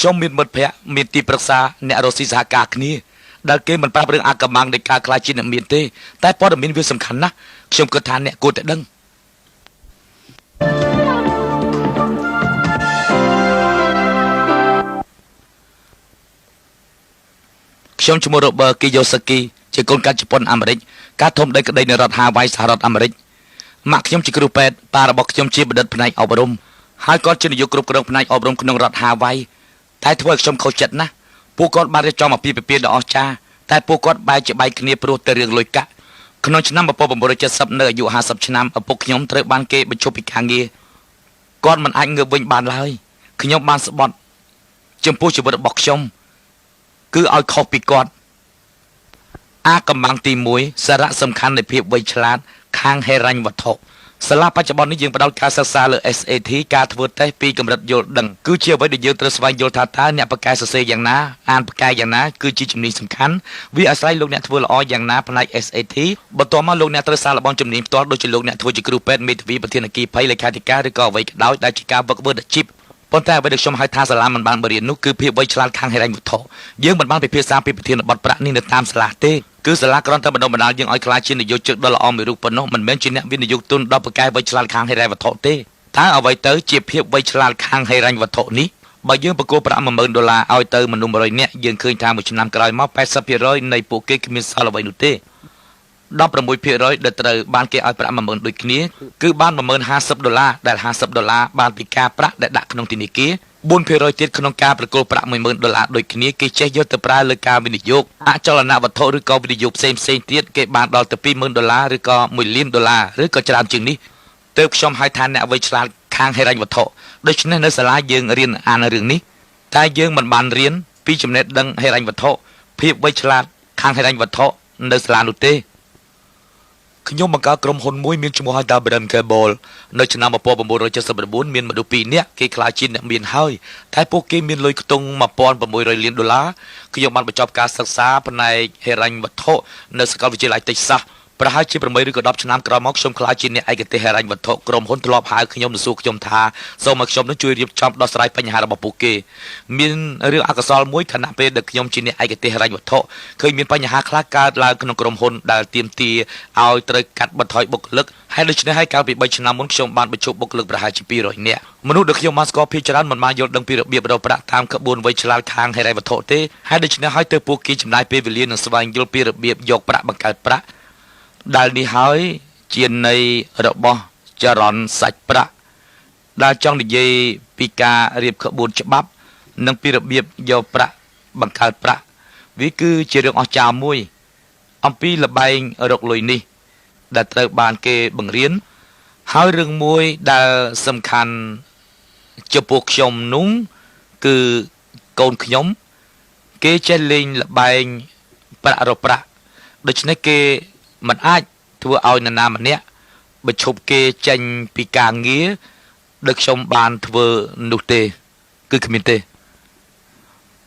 ខ្ញុំមានមិត្តភ័ក្តិមានទីប្រឹក្សាអ្នករកស៊ីសហការគ្នាដែលគេមិនប្រាប់រឿងអាកំបាំងនៃការខ្លាចជាអ្នកមានទេតែព័ត៌មានវាសំខាន់ណាស់ខ្ញុំគិតថាអ្នកគួរតែដឹងខ្ញុំឈ្មោះ Robert Kiyosaki ជាកូនកាត់ជប៉ុនអាមេរិកការធំដីក្តីនៅរដ្ឋ Hawaii សហរដ្ឋអាមេរិកម៉ាក់ខ្ញុំជាគ្រូពេទ្យប៉ារបស់ខ្ញុំជាបណ្ឌិតផ្នែកអប់រំហើយគាត់ជានាយកគ្រប់គ្រងផ្នែកអប់រំក្នុងរដ្ឋ Hawaii តែធ្វើឲ្យខ្ញុំខុសចិត្តណាស់ពួកគាត់បានរៀបចំអាពាហ៍ពិពាហ៍ដ៏អស្ចារ្យតែពួកគាត់បែកជាបែកគ្នាព្រោះតែរឿងលុយកាក់ក្នុងឆ្នាំ1970នៅអាយុ50ឆ្នាំឪពុកខ្ញុំត្រូវបានគេបញ្ឈប់ពីការងារគាត់មិនអាចងើបវិញបានឡើយខ្ញុំបានស្បត់ចំពោះជីវិតរបស់ខ្ញុំគឺឲ្យខុសពីគាត់អាកំបាំងទី1សារៈសំខាន់នៃភាពវៃឆ្លាតខាងហិរញ្ញវត្ថុសាលាបច្ចុប្បន្ននេះយើងផ្ដោតការសិក្សាលើ SAT ការធ្វើតេស្តពីកម្រិតយល់ដឹងគឺជាអ្វីដែលយើងត្រូវស្វែងយល់ថាតើអ្នកបកកែសរសេរយ៉ាងណាអានបកកែយ៉ាងណាគឺជាជំនាញសំខាន់វាអាស្រ័យលោកអ្នកធ្វើល្អយ៉ាងណាផ្នែក SAT បន្ទាប់មកលោកអ្នកត្រូវសាកល្បងជំនាញផ្ទាល់ដូចជាលោកអ្នកធ្វើជាគ្រូពេទ្យមេធាវីប្រធានអគ្គិភ័យលេខាធិការឬក៏អ្វីក៏ដោយដែលជាការវឹកវើអាជីពប៉ុន្តែអ្វីដែលខ្ញុំហៅថាសាលាមិនបានបរៀននោះគឺភាពវៃឆ្លាតខាងហិរញ្ញវត្ថុយើងមិនបានពិភាក្សាពីប្រធានបទប្រាក់នេះនៅតាមសាលាទេគឺសាលាគ្រាន់តែបណ្ដុះបណ្ដាលយើងឲ្យក្លាយជានិយោជកដ៏ល្អមួយរូបប៉ុណ្ណោះមិនមែនជាអ្នកវិនិយោគទុនដល់បកកែវៃឆ្លាតខាងហិរញ្ញវត្ថុទេតើអ្វីទៅជាភាពវៃឆ្លាតខាងហិរញ្ញវត្ថុនេះបើយើងប្រគល់ប្រាក់$10000ឲ្យទៅមនុស្ស100នាក់យើងឃើញថាមួយឆ្នាំក្រោយមក 80% នៃពួកគេគ្មានសល់អ្វីនោះទេ 16% ដែលត្រូវបានគេឲ្យប្រាក់10000ដូចគ្នាគឺបាន$50,000ដែល$50បានពីការប្រាក់ដែលដាក់ក្នុងធនាគារ 4% ទៀតក្នុងការប្រគល់ប្រាក់$10000ដូចគ្នាគេចេះយកទៅប្រើលើការវិនិយោគអចលនវត្ថុឬក៏វិនិយោគផ្សេងទៀតគេបានដល់ទៅ$20000ឬក៏$1,000,000ឬក៏ច្រើនជាងនេះទើបខ្ញុំហៅថាអ្នកវៃឆ្លាតខាងហិរញ្ញវត្ថុដូច្នេះនៅសាលាយើងរៀនអានរឿងនេះតែយើងមិនបានរៀនពីចំណេះដឹងហិរញ្ញវត្ថុភាពវៃឆ្លាតខាងហិរញ្ញវត្ថុនៅសាលានោះទេខ្ញុំបង្កើតក្រុមហ៊ុនមួយមានឈ្មោះហៅថា Brand Cable នៅឆ្នាំ1979មានមនុស្ស2នាក់គេខ្លាចជាអ្នកមានហើយតែពួកគេមានលុយខ្ទង់$1,600 លានខ្ញុំបានបញ្ចប់ការសិក្សាផ្នែកហិរញ្ញវត្ថុនៅសាកលវិទ្យាល័យ Texas ប្រហែលជា8ឬក៏10ឆ្នាំក្រោយមកខ្ញុំខ្លាចជាអ្នកឯកទេសហិរញ្ញវត្ថុក្រុមហ៊ុនធ្លាប់ហៅខ្ញុំទៅសួរខ្ញុំថាសូមឲ្យខ្ញុំនឹងជួយរៀបចំដោះស្រាយបញ្ហារបស់ពួកគេមានរឿងអកុសលមួយខណៈពេលដែលខ្ញុំជាអ្នកឯកទេសហិរញ្ញវត្ថុឃើញមានបញ្ហាខ្លះកើតឡើងក្នុងក្រុមហ៊ុនដែលទាមទារឲ្យត្រូវកាត់បន្ថយបុគ្គលិកហើយដូច្នេះហើយកាលពី3ឆ្នាំមុនខ្ញុំបានបញ្ជូបបុគ្គលិកប្រហែលជា200នាក់មនុស្សដែលខ្ញុំបានស្គាល់ភាគច្រើនមិនបានយល់ដឹងពីរបៀបរកប្រាក់តាមក្បួនវៃឆ្លាតខាងហិរញ្ញវត្ថុទេហើយដូច្នេះហើយទើបពួកគេចំណាយពេលវេលានឹងស្វែងយល់ពីរបៀបយកប្រាក់បង្កើតប្រាក់ដែលនេះហើយជានៃរបស់ចរន្តសាច់ប្រាក់ដែលចង់និយាយពីការរៀបក្បួនច្បាប់និងពីរបៀបយកប្រាក់បង្កើតប្រាក់វាគឺជារឿងអស្ចារ្យមួយអំពីល្បែងរកលុយនេះដែលត្រូវបានគេបង្រៀនហើយរឿងមួយដែលសំខាន់ចំពោះខ្ញុំនោះគឺកូនខ្ញុំគេចេះលេងល្បែងប្រាក់រកប្រាក់ដូច្នេះគេមិនអាចធ្វើឲ្យនរណាម្នាក់បញ្ឈប់គេចេញពីការងារដែលខ្ញុំបានធ្វើនោះទេគឺគ្មានទេ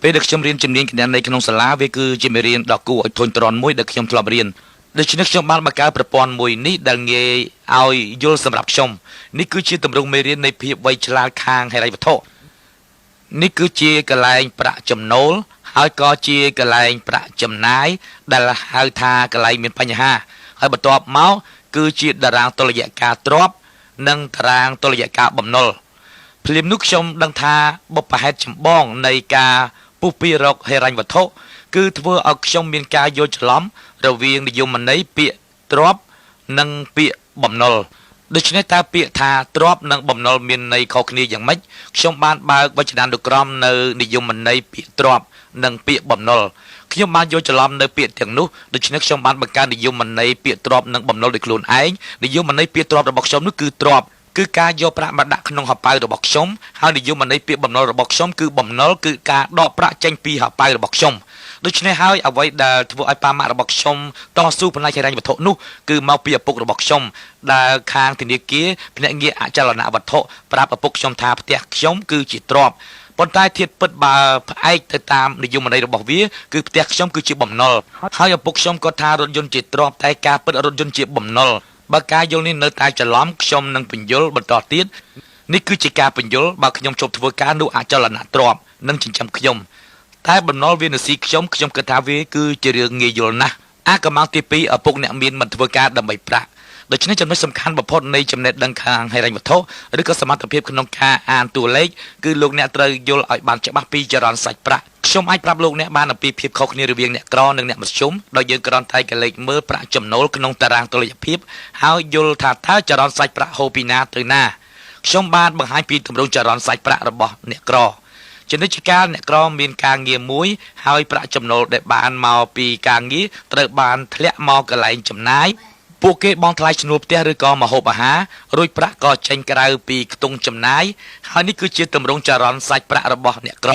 ពេលដែលខ្ញុំរៀនជំនាញគណនេយ្យក្នុងសាលាវាគឺជាមេរៀនដ៏គួរឲ្យធុញទ្រាន់មួយដែលខ្ញុំធ្លាប់រៀនដូច្នេះខ្ញុំបានបង្កើតប្រព័ន្ធមួយនេះដែលងាយឲ្យយល់សម្រាប់ខ្ញុំនេះគឺជាទម្រង់មេរៀននៃភាពវៃឆ្លាតខាងហិរញ្ញវត្ថុនេះគឺជាកន្លែងប្រាក់ចំណូលហើយក៏ជាកន្លែងប្រាក់ចំណាយដែលហៅថាកន្លែងមានបញ្ហាហើយបន្ទាប់មកគឺជាតារាងតុល្យការទ្រព្យនិងតារាងតុល្យការបំណុលភ្លាមនោះខ្ញុំដឹងថាបុព្វហេតុចម្បងនៃការពុះពីរកហិរញ្ញវត្ថុគឺធ្វើឲ្យខ្ញុំមានការយល់ច្រឡំរវាងនិយមន័យពាក្យទ្រព្យនិងពាក្យបំណុលដូច្នេះតើពាក្យថាទ្រព្យនិងបំណុលមានន័យខុសគ្នាយ៉ាងម៉េចខ្ញុំបានបើកវចនានុក្រមនៅនិយមន័យពាក្យទ្រព្យនិងពាក្យបំណុលខ្ញុំបានយកច្រឡំនៅពាក្យទាំងនោះដូច្នេះខ្ញុំបានបង្កើតនិយមន័យពាក្យទ្រព្យនិងបំណុលដោយខ្លួនឯងនិយមន័យពាក្យទ្រព្យរបស់ខ្ញុំនោះគឺទ្រព្យគឺការយកប្រាក់មកដាក់ក្នុងហោប៉ៅរបស់ខ្ញុំហើយនិយមន័យពាក្យបំណុលរបស់ខ្ញុំគឺបំណុលគឺការដកប្រាក់ចេញពីហោប៉ៅរបស់ខ្ញុំដូច្នេះហើយអ្វីដែលធ្វើឲ្យប៉ាម៉ាក់របស់ខ្ញុំតស៊ូផ្នែកហិរញ្ញវត្ថុនោះគឺមកពីឪពុករបស់ខ្ញុំដែលខាងធនាគារភ្នាក់ងារអចលនវត្ថុប្រាប់ឪពុកខ្ញុំថាផ្ទះខ្ញុំគឺជាទ្រព្យប៉ុន្តែធៀបពិតបើផ្អែកទៅតាមនិយមន័យរបស់វាគឺផ្ទះខ្ញុំគឺជាបំណុលហើយឪពុកខ្ញុំក៏ថារថយន្តជាទ្រព្យតែការពិតរថយន្តជាបំណុលបើការយល់នេះនៅតែច្រឡំខ្ញុំនឹងបញ្យល់បន្តទៀត នេះគឺជាការបញ្យល់បើខ្ញុំជប់ធ្វើការនោះអចលនទ្រព្យនិងចិញ្ចឹមខ្ញុំតែបំណុលវានស៊ីខ្ញុំគិតថាវាគឺជារឿងងាយយល់ណាស់អាកម្លាំងទី2ឪពុកអ្នកមានមិនធ្វើការដើម្បីប្រាក់ដូច្នេះចំណុចសំខាន់បំផុតនៃចំណេះដឹងខាងហិរញ្ញវត្ថុឬក៏សមត្ថភាពក្នុងការអានតួលេខគឺលោកអ្នកត្រូវយល់ឲ្យបានច្បាស់ពីចរន្តសាច់ប្រាក់ខ្ញុំអាចប្រាប់លោកអ្នកបានអំពីភាពខុសគ្នារវាងអ្នកក្រនិងអ្នកមធ្យមដោយយើងគ្រាន់តែកលេចមើលប្រាក់ចំណូលក្នុងតារាងតុល្យភាពហើយយល់ថាតើចរន្តសាច់ប្រាក់ហូរពីណាទៅណាខ្ញុំបានបង្ហាញពីទម្រង់ចរន្តសាច់ប្រាក់របស់អ្នកក្រចំណុចជាការអ្នកក្រមានការងារមួយហើយប្រាក់ចំណូលដែលបានមកពីការងារត្រូវបានធ្លាក់មកកន្លែងចំណាយពួកគេបង់ថ្លៃឈ្នួលផ្ទះឬក៏ម្ហូបអាហាររួចប្រាក់ក៏ចេញក្រៅពីខ្ទង់ចំណាយហើយនេះគឺជាទម្រង់ចរន្តសាច់ប្រាក់របស់អ្នកក្រ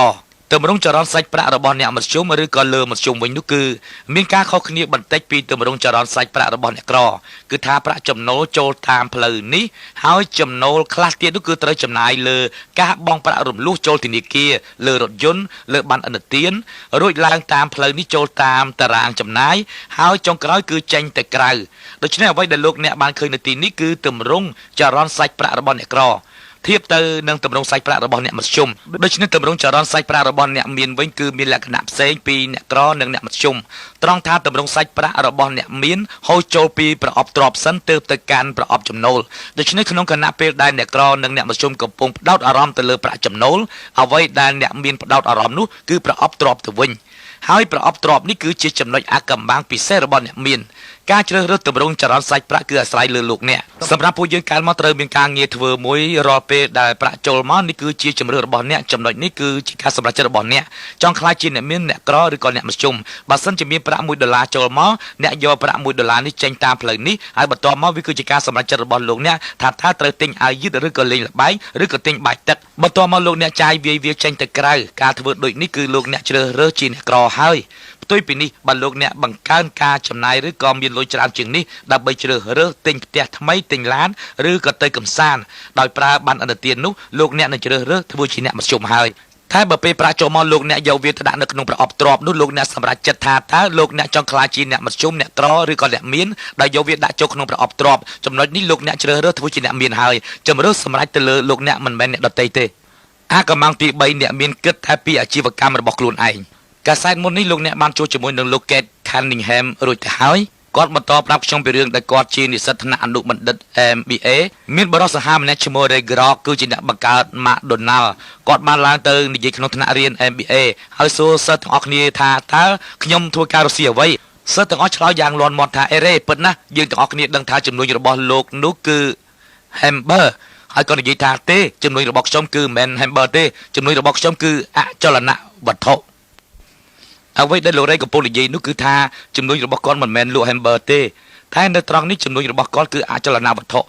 ទម្រង់ចរន្តសាច់ប្រាក់របស់អ្នកមធ្យមឬក៏លើមធ្យមវិញនោះគឺមានការខុសគ្នាបន្តិចពីទម្រង់ចរន្តសាច់ប្រាក់របស់អ្នកក្រគឺថាប្រាក់ចំណូលចូលតាមផ្លូវនេះហើយចំណូលខ្លះទៀតនោះគឺត្រូវចំណាយលើការបង់ប្រាក់រំលោះចូលធនាគារលើរថយន្តលើប័ណ្ណឥណទានរួចឡើងតាមផ្លូវនេះចូលតាមតារាងចំណាយហើយចុងក្រោយគឺចេញទៅក្រៅដូច្នេះអ្វីដែលលោកអ្នកបានឃើញនៅទីនេះគឺទម្រង់ចរន្តសាច់ប្រាក់របស់អ្នកក្រធៀបទៅនឹងទម្រង់សាច់ប្រាក់របស់អ្នកមធ្យមដូច្នេះទម្រង់ចរន្តសាច់ប្រាក់របស់អ្នកមានវិញគឺមានលក្ខណៈផ្សេងពីអ្នកក្រនិងអ្នកមធ្យមត្រង់ថាទម្រង់សាច់ប្រាក់របស់អ្នកមានហូរចូលពីប្រអប់ទ្រព្យសិនទើបទៅកាន់ប្រអប់ចំណូលដូច្នេះក្នុងគណៈពេលដែលអ្នកក្រនិងអ្នកមធ្យមកំពុងផ្ដោតអារម្មណ៍ទៅលើប្រាក់ចំណូលអ្វីដែលអ្នកមានផ្ដោតអារម្មណ៍នោះគឺប្រអប់ទ្រព្យទៅវិញហើយប្រអប់ទ្រព្យនេះគឺជាចំណុចអាថ៌កំបាំងពិសេសរបស់អ្នកមានការជ្រើសរើសទម្រង់ចរន្តសាច់ប្រាក់គឺអាស្រ័យលើលោកអ្នកសម្រាប់ពួកយើងកាលមកត្រូវមានការងារធ្វើមួយរាល់ពេលដែលប្រាក់ចូលមកនេះគឺជាជំរឿនរបស់អ្នកចំណុចនេះគឺជាការសម្រេចចិត្តរបស់អ្នកចង់ខ្លាចជាអ្នកមានអ្នកក្រឬក៏អ្នកមធ្យមបើសិនជាមានប្រាក់$1ចូលមកអ្នកយកប្រាក់$1នេះចេញតាមផ្លូវនេះហើយបន្ទាប់មកវាគឺជាការសម្រេចចិត្តរបស់លោកអ្នកថាត្រូវទិញអាវយឺតឬក៏លេងល្បែងឬក៏ទិញបាយទឹកបន្ទាប់មកលោកអ្នកចាយវាចេញទៅក្រៅការធ្វើដូចនេះគឺលោកអ្នកជ្រើសរើសជាអ្នកក្រហើយផ្ទុយពីនេះបើលោកអ្នកបង្កើនការចំណាយឬក៏មានលុយច្រើនជាងនេះដើម្បីជ្រើសរើសទិញផ្ទះថ្មីទិញឡានឬក៏ទៅកំសាន្តដោយប្រើប័ណ្ណឥណទាននោះលោកអ្នកនឹងជ្រើសរើសធ្វើជាអ្នកមធ្យមហើយតែបើពេលប្រាក់ចូលមកលោកអ្នកយកវាទៅដាក់នៅក្នុងប្រអប់ទ្រព្យនោះលោកអ្នកសម្រេចចិត្តថាតើលោកអ្នកចង់ខ្លាចជាអ្នកមធ្យមអ្នកក្រឬក៏អ្នកមានដែលយកវាដាក់ចូលក្នុងប្រអប់ទ្រព្យចំណុចនេះលោកអ្នកជ្រើសរើសធ្វើជាអ្នកមានហើយជំរឿនសម្រេចទៅលើលោកអ្នកមិនមែនអ្នកដទៃទេអាកម្លាំងទី3អ្នកមានគិតថាពីអាជីវកម្មរបស់ខ្លួនឯងកាសែតមុននេះលោកអ្នកបានជួបជាមួយនឹងលោក Kate Cunningham រួចទៅហើយគាត់បន្តប្រាប់ខ្ញុំពីរឿងដែលគាត់ជានិស្សិតថ្នាក់អនុបណ្ឌិត MBA មានបរិសុទ្ធសាមម្នាក់ឈ្មោះ Ray Grock គឺជាអ្នកបង្កើត McDonald គាត់បានឡើងទៅនិយាយក្នុងថ្នាក់រៀន MBA ហើយសួរសិស្សទាំងអស់គ្នាថាតើខ្ញុំធ្វើការរកស៊ីអ្វីសិស្សទាំងអស់ឆ្លើយយ៉ាងលាន់មាត់ថាអេរ៉េពិតណាស់យើងទាំងអស់គ្នាដឹងថាជំនួយរបស់លោកនោះគឺ Hamburger ហើយគាត់និយាយថាទេជំនួយរបស់ខ្ញុំគឺមិនមែន Hamburger ទេជំនួយរបស់ខ្ញុំគឺអចលនវត្ថុអ្វីដែលលោករ៉េកំពុងនិយាយនោះគឺថាជំនួយរបស់គាត់មិនមែនលក់ Hamburger ទេតែនៅត្រង់នេះជំនួយរបស់គាត់គឺអចលនវត្ថុ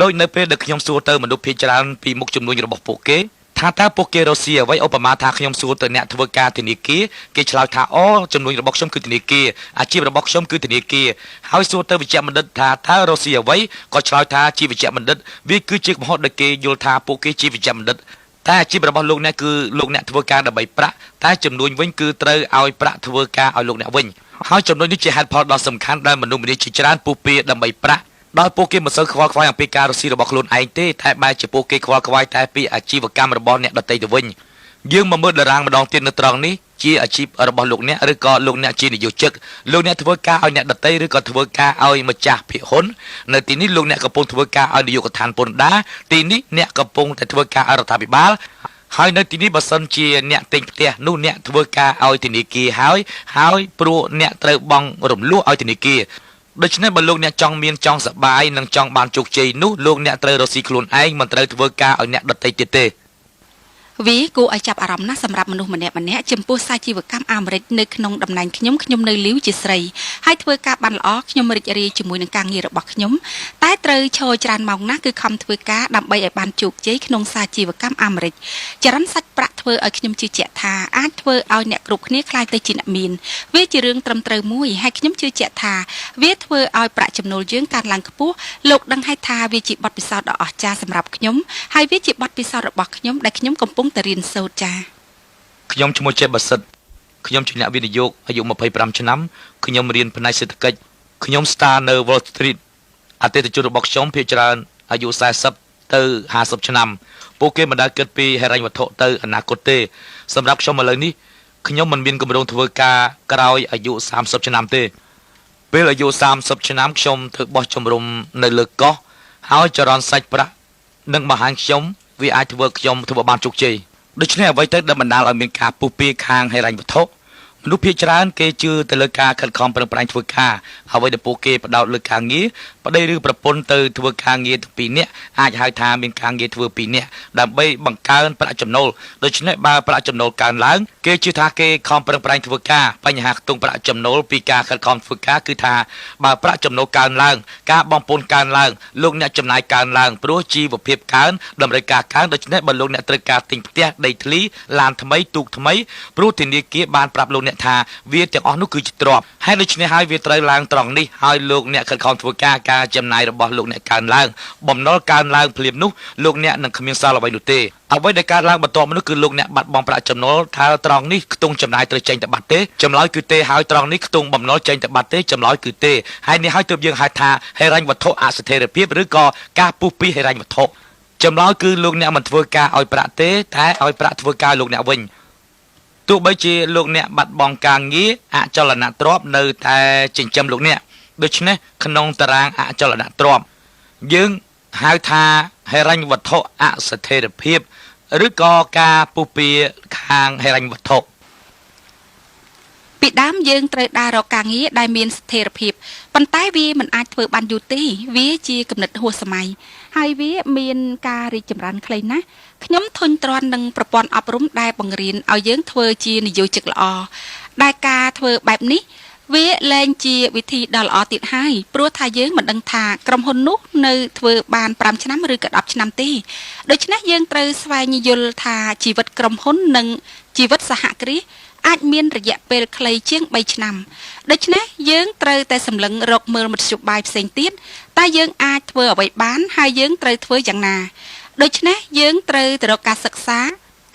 ដោយនៅពេលដែលខ្ញុំសួរទៅមនុស្សភាគច្រើនពីមុខជំនួយរបស់ពួកគេថាតើពួកគេរកស៊ីអ្វីឧបមាថាខ្ញុំសួរទៅអ្នកធ្វើការធនាគារគេឆ្លើយថាអូជំនួយរបស់ខ្ញុំគឺធនាគារអាជីពរបស់ខ្ញុំគឺធនាគារហើយសួរទៅវិជ្ជបណ្ឌិតថាតើរកស៊ីអ្វីក៏ឆ្លើយថាជាវិជ្ជបណ្ឌិតវាគឺជាកំហុសដែលគេយល់ថាពួកគេជាវិជ្ជបណ្ឌិតតែអាជីពរបស់លោកអ្នកគឺលោកអ្នកធ្វើការដើម្បីប្រាក់តែចំនួនវិញគឺត្រូវឲ្យប្រាក់ធ្វើការឲ្យលោកអ្នកវិញហើយចំនួននេះជាហេតុផលដ៏សំខាន់ដែលមនុស្សម្នាជាច្រើនពុះពៀដើម្បីប្រាក់ដោយពួកគេមិនសូវខ្វល់ខ្វាយអំពីការរកស៊ីរបស់ខ្លួនឯងទេតែបែរជាពួកគេខ្វល់ខ្វាយតែពីអាជីវកម្មរបស់អ្នកដទៃទៅវិញយើងមកមើលតារាងម្ដងទៀតនៅត្រង់នេះជាអាជីពរបស់លោកអ្នកឬក៏លោកអ្នកជានិយោជិកលោកអ្នកធ្វើការឲ្យអ្នកដទៃឬក៏ធ្វើការឲ្យម្ចាស់ភាគហ៊ុននៅទីនេះលោកអ្នកកំពុងធ្វើការឲ្យនាយកដ្ឋានពន្ធដារទីនេះអ្នកកំពុងតែធ្វើការឲ្យរដ្ឋាភិបាលហើយនៅទីនេះបើសិនជាអ្នកទិញផ្ទះនោះអ្នកធ្វើការឲ្យធនាគារហើយព្រោះអ្នកត្រូវបង់រំលោះឲ្យធនាគារដូច្នេះបើលោកអ្នកចង់មានចង់សប្បាយនិងចង់បានជោគជ័យនោះលោកអ្នកត្រូវរកស៊ីខ្លួនឯងមិនត្រូវធ្វើការឲ្យអ្នកដទៃទៀតទេវាគួរឲ្យចាប់អារម្មណ៍ណាស់សម្រាប់មនុស្សម្នាក់ចំពោះសាជីវកម្មអាមេរិកនៅក្នុងតំណែងខ្ញុំនៅលីវជាស្រីហើយធ្វើការបានល្អខ្ញុំរីករាយជាមួយនឹងការងាររបស់ខ្ញុំតែត្រូវឈរច្រើនម៉ោងណាស់គឺខំធ្វើការដើម្បីឲ្យបានជោគជ័យក្នុងសាជីវកម្មអាមេរិកចរន្តសាច់ប្រាក់ធ្វើឲ្យខ្ញុំជឿជាក់ថាអាចធ្វើឲ្យអ្នកគ្រប់គ្នាខ្លាចទៅជាអ្នកមានវាជារឿងត្រឹមត្រូវមួយហើយខ្ញុំជឿជាក់ថាវាធ្វើឲ្យប្រាក់ចំណូលយើងកើនឡើងខ្ពស់លោកដឹងហើយថាវាជាបទពិសោធន៍ដ៏អស្ចារ្យសម្រាប់ខ្ញុំហើយវាជាបទពិសោធន៍របស់ខ្ញុំដែលខ្ញុំកំពុងតែរៀនសូត្រចា៎ខ្ញុំឈ្មោះចេះបសិទ្ធខ្ញុំជាអ្នកវិនិយោគអាយុ25ឆ្នាំខ្ញុំរៀនផ្នែកសេដ្ឋកិច្ចខ្ញុំ Star នៅ Wall Street អតិថិជនរបស់ខ្ញុំភាគច្រើនអាយុ40 ទៅ50ឆ្នាំពួកគេមិនដែលគិតពីហិរញ្ញវត្ថុទៅអនាគតទេសម្រាប់ខ្ញុំឥឡូវនេះខ្ញុំមិនមានគម្រោងធ្វើការក្រោយអាយុ30ឆ្នាំទេពេលអាយុ30ឆ្នាំខ្ញុំធ្វើបោះជំរំនៅលើកោះហើយចរន្តសាច់ប្រាក់នឹងបង្ហាញខ្ញុំវាអាចធ្វើខ្ញុំធ្វើបានជោគជ័យដូច្នេះអ្វីទៅដែលបណ្ដាលឲ្យមានការពុះពៀខាងហិរញ្ញវត្ថុមនុស្សភាគច្រើនគេជឿទៅលើការខិតខំប្រឹងប្រែងធ្វើការអ្វីដែលពួកគេផ្ដោតលើការងារប្តីឬប្រពន្ធទៅធ្វើការងារទាំងពីរនាក់អាចហៅថាមានការងារធ្វើពីរនាក់ដើម្បីបង្កើនប្រាក់ចំណូលដូច្នេះបើប្រាក់ចំណូលកើនឡើងគេជឿថាគេខំប្រឹងប្រែងធ្វើការបញ្ហាខ្ទង់ប្រាក់ចំណូលពីការខិតខំធ្វើការគឺថាបើប្រាក់ចំណូលកើនឡើងការបងពុនកើនឡើងលោកអ្នកចំណាយកើនឡើងព្រោះជីវភាពកើនតម្រូវការកើនដូច្នេះបើលោកអ្នកត្រូវការទិញផ្ទះដីធ្លីឡានថ្មីទូកថ្មីព្រោះធនាគារបានប្រាប់លោកអ្នកថាវាទាំងអស់នោះគឺជាទ្រព្យហើយដូច្នេះហើយវាត្រូវឡើងត្រង់នេះហើយលោកអ្នកខិតខំធ្វើការចំណាយរបស់លោកអ្នកកើនឡើងបំណុលកើនឡើងភ្លាមនោះលោកអ្នកនឹងគ្មានសល់អ្វីនោះទេអ្វីដែលកើតឡើងបន្ទាប់មកនោះគឺលោកអ្នកបាត់បង់ប្រាក់ចំណូលថាត្រង់នេះខ្ទង់ចំណាយត្រូវចេញទៅបាត់ទេចម្លើយគឺទេហើយត្រង់នេះខ្ទង់បំណុលចេញទៅបាត់ទេចម្លើយគឺទេហើយនេះហើយទើបយើងហៅថាហិរញ្ញវត្ថុអស្ថិរភាពឬក៏ការពុះពីហិរញ្ញវត្ថុចម្លើយគឺលោកអ្នកមិនធ្វើការឲ្យប្រាក់ទេតែឲ្យប្រាក់ធ្វើការលោកអ្នកវិញទោះបីជាលោកអ្នកបាត់បង់ការងារអចលនទ្រព្យនៅតែចិញ្ចឹមលោកអ្នកដូច្នេះក្នុងតារាងអចលនទ្រព្យយើងហៅថាហិរញ្ញវត្ថុអស្ថិរភាពឬក៏ការពុះពៀខាងហិរញ្ញវត្ថុពីដើមយើងត្រូវដើររកការងារដែលមានស្ថិរភាពប៉ុន្តែវាមិនអាចធ្វើបានយូរទេវាជាគំនិតហួសសម័យហើយវាមានការរីកចម្រើនខ្លីណាស់ខ្ញុំធុញទ្រាន់នឹងប្រព័ន្ធអប់រំដែលបង្រៀនឲ្យយើងធ្វើជានិយោជិកល្អដែលការធ្វើបែបនេះវាលែងជាវិធីដ៏ល្អទៀតហើយព្រោះថាយើងមិនដឹងថាក្រុមហ៊ុននោះនៅធ្វើបាន5ឆ្នាំឬក៏10ឆ្នាំទេដូច្នេះយើងត្រូវស្វែងយល់ថាជីវិតក្រុមហ៊ុននិងជីវិតសហគ្រាសអាចមានរយៈពេលខ្លីជាង3ឆ្នាំដូច្នេះយើងត្រូវតែសម្លឹងរកមើលមធ្យោបាយផ្សេងទៀតតែយើងអាចធ្វើអ្វីបានហើយយើងត្រូវធ្វើយ៉ាងណាដូច្នេះយើងត្រូវទៅរកការសិក្សា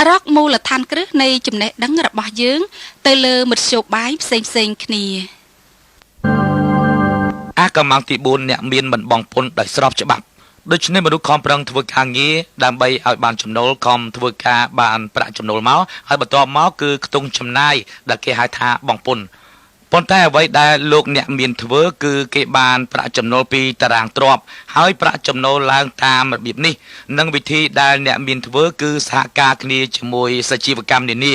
រកមូលដ្ឋានគ្រឹះនៃចំណេះដឹងរបស់យើងទៅលើមធ្យោបាយផ្សេងៗគ្នាកម្មាំងទី4អ្នកមានមិនបងពុនដោយស្របច្បាប់ដូច្នេះមនុស្សខំប្រឹងធ្វើការងារដើម្បីឲ្យបានចំណូលខំធ្វើការបានប្រាក់ចំណូលមកហើយបន្ទាប់មកគឺខ្ទង់ចំណាយដែលគេហៅថាបងពុនប៉ុន្តែអ្វីដែលលោកអ្នកមានធ្វើគឺគេបានប្រាក់ចំណូលពីតារាងទ្រព្យហើយប្រាក់ចំណូលឡើងតាមរបៀបនេះនិងវិធីដែលអ្នកមានធ្វើគឺសហការគ្នាជាមួយសជីវកម្មនានា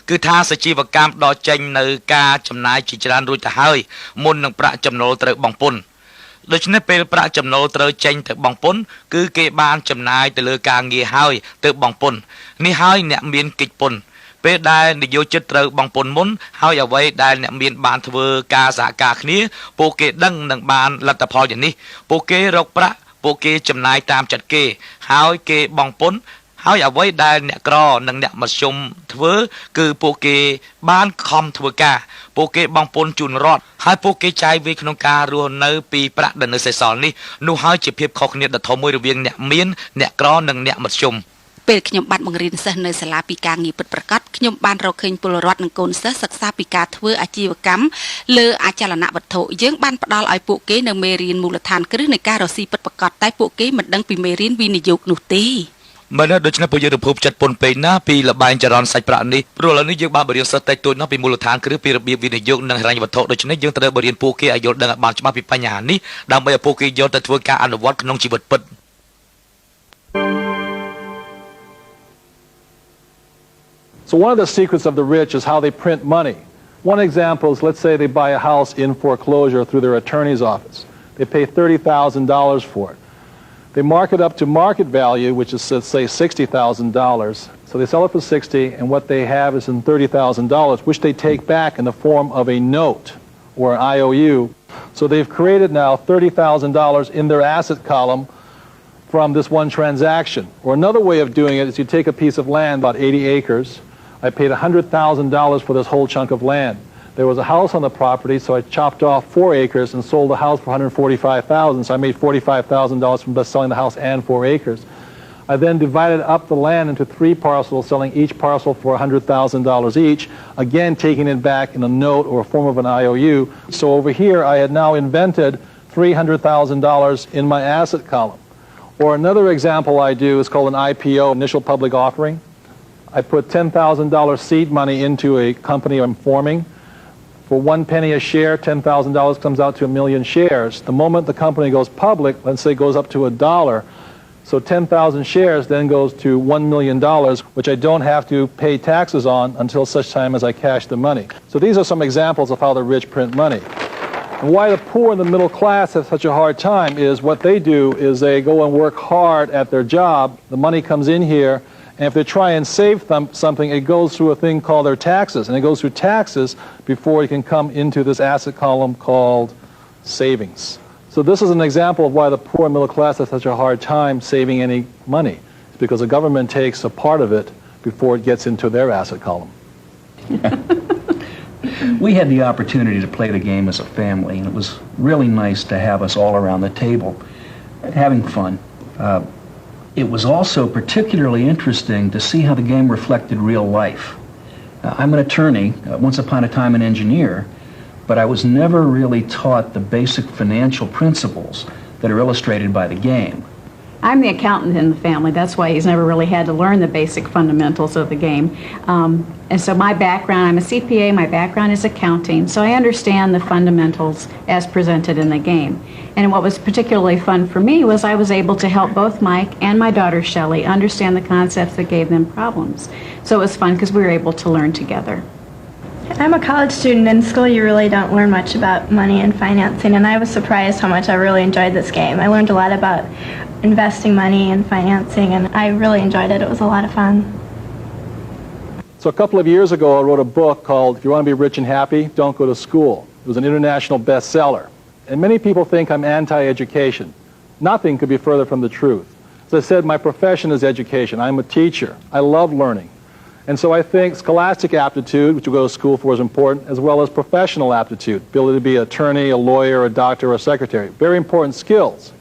គឺថាសជីវកម្មដកចេញនៅការចំណាយជាច្រើនរួចទៅហើយមុននឹងប្រាក់ចំណូលត្រូវបងពុនដូច្នេះពេលប្រាក់ចំណូលត្រូវចេញទៅបងពុនគឺគេបានចំណាយទៅលើការងារហើយទៅបងពុននេះហើយអ្នកមានកិច្ចពុនពេលដែលនយោជិតត្រូវបងពុនមុនហើយអ្វីដែលអ្នកមានបានធ្វើការសហការគ្នាពួកគេដឹងនឹងបានលទ្ធផលយ៉ាងនេះពួកគេរកប្រាក់ពួកគេចំណាយតាមចិត្តគេហើយគេបងពុនហើយអ្វីដែលអ្នកក្រនិងអ្នកមធ្យមធ្វើគឺពួកគេបានខំធ្វើការពួកគេបងពុនជូនរដ្ឋហើយពួកគេចាយវាក្នុងការរស់នៅពីប្រាក់ដែលនៅសេសសល់នេះនោះហើយជាភាពខុសគ្នាដ៏ធំមួយរវាងអ្នកមានអ្នកក្រនិងអ្នកមធ្យមពេលខ្ញុំបានបង្រៀនសិស្សនៅសាលាពីការងារពិតប្រាកដខ្ញុំបានរកឃើញពលរដ្ឋនិងកូនសិស្សសិក្សាពីការធ្វើអាជីវកម្មលើអចលនវត្ថុយើងបានផ្ដល់ឲ្យពួកគេនៅមេរៀនមូលដ្ឋានគ្រឹះនៃការរកស៊ីពិតប្រាកដតែពួកគេមិនដឹងពីមេរៀនវិនិយោគនោះទេមិនដូច្នេះពួកយើងរំភើបចិត្តពុនពេកណាពីលបែងចរន្តសាច់ប្រាក់នេះព្រោះឥឡូវនេះយើងបានបរៀនសិស្សតិចតួចណាស់ពីមូលដ្ឋានគ្រឹះពីរបៀបវិនិយោគនិងហិរញ្ញវត្ថុដូច្នេះយើងត្រូវបរៀនពួកគេឲ្យយល់ដឹងឲ្យបានច្បាស់ពីបញ្ហានេះដើម្បីឲ្យពួកគេយកទៅធ្វើការអនុវត្តក្នុងជីវិតពិត So one of the secrets of the rich is how they print money. One example is, let's say they buy a house in foreclosure through their attorney's office. They pay $30,000 for it. They mark it up to market value, which is, let's say, $60,000. So they sell it for $60,000, and what they have is in $30,000, which they take back in the form of a note or an IOU. So they've created now $30,000 in their asset column from this one transaction. Or another way of doing it is you take a piece of land, about 80 acres. I paid $100,000 for this whole chunk of land. There was a house on the property, so I chopped off 4 acres and sold the house for $145,000. So I made $45,000 from just selling the house and 4 acres. I then divided up the land into 3 parcels, selling each parcel for $100,000 each, again taking it back in a note or a form of an IOU. So over here I had now invented $300,000 in my asset column. Or another example I do is called an IPO, initial public offering. I put $10,000 seed money into a company I'm forming. For 1 penny a share, $10,000 comes out to 1 million shares. The moment the company goes public, let's say it goes up to $1, so 10,000 shares then goes to $1 million, which I don't have to pay taxes on until such time as I cash the money. So these are some examples of how the rich print money. And why the poor and the middle class have such a hard time is what they do is they go and work hard at their job, the money comes in here, and if they try and save something, it goes through a thing called their taxes. And it goes through taxes before it can come into this asset column called savings. So this is an example of why the poor and middle class have such a hard time saving any money. It's because the government takes a part of it before it gets into their asset column. We had the opportunity to play the game as a family, and it was really nice to have us all around the table having fun. It was also particularly interesting to see how the game reflected real life. I'm an attorney, once upon a time an engineer, but I was never really taught the basic financial principles that are illustrated by the game. I'm the accountant in the family. That's why he's never really had to learn the basic fundamentals of the game. And so my background, I'm a CPA, my background is accounting, so I understand the fundamentals as presented in the game. And what was particularly fun for me was I was able to help both Mike and my daughter Shelley understand the concepts that gave them problems. So it was fun because we were able to learn together. I'm a college student. In school you really don't learn much about money and financing, and I was surprised how much I really enjoyed this game. I learned a lot about investing money and financing, and I really enjoyed it. It was a lot of fun. So a couple of years ago I wrote a book called If You Want to Be Rich and Happy, Don't Go to School. It was an international bestseller. And many people think I'm anti-education. Nothing could be further from the truth. As I said, my profession is education. I'm a teacher. I love learning. And so I think scholastic aptitude, which you go to school for, is important, as well as professional aptitude, ability to be an attorney, a lawyer, a doctor, or a secretary. Very important skills.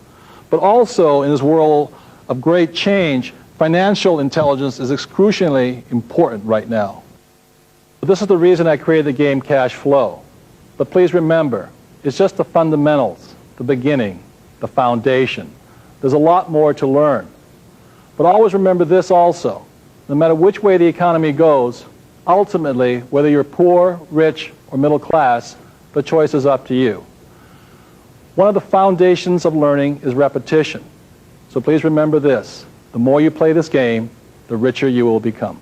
But also, in this world of great change, financial intelligence is excruciatingly important right now. This is the reason I created the game Cash Flow. But please remember, it's just the fundamentals, the beginning, the foundation. There's a lot more to learn. But always remember this also. No matter which way the economy goes, ultimately, whether you're poor, rich, or middle class, the choice is up to you. One of the foundations of learning is repetition. So please remember this. The more you play this game, the richer you will become.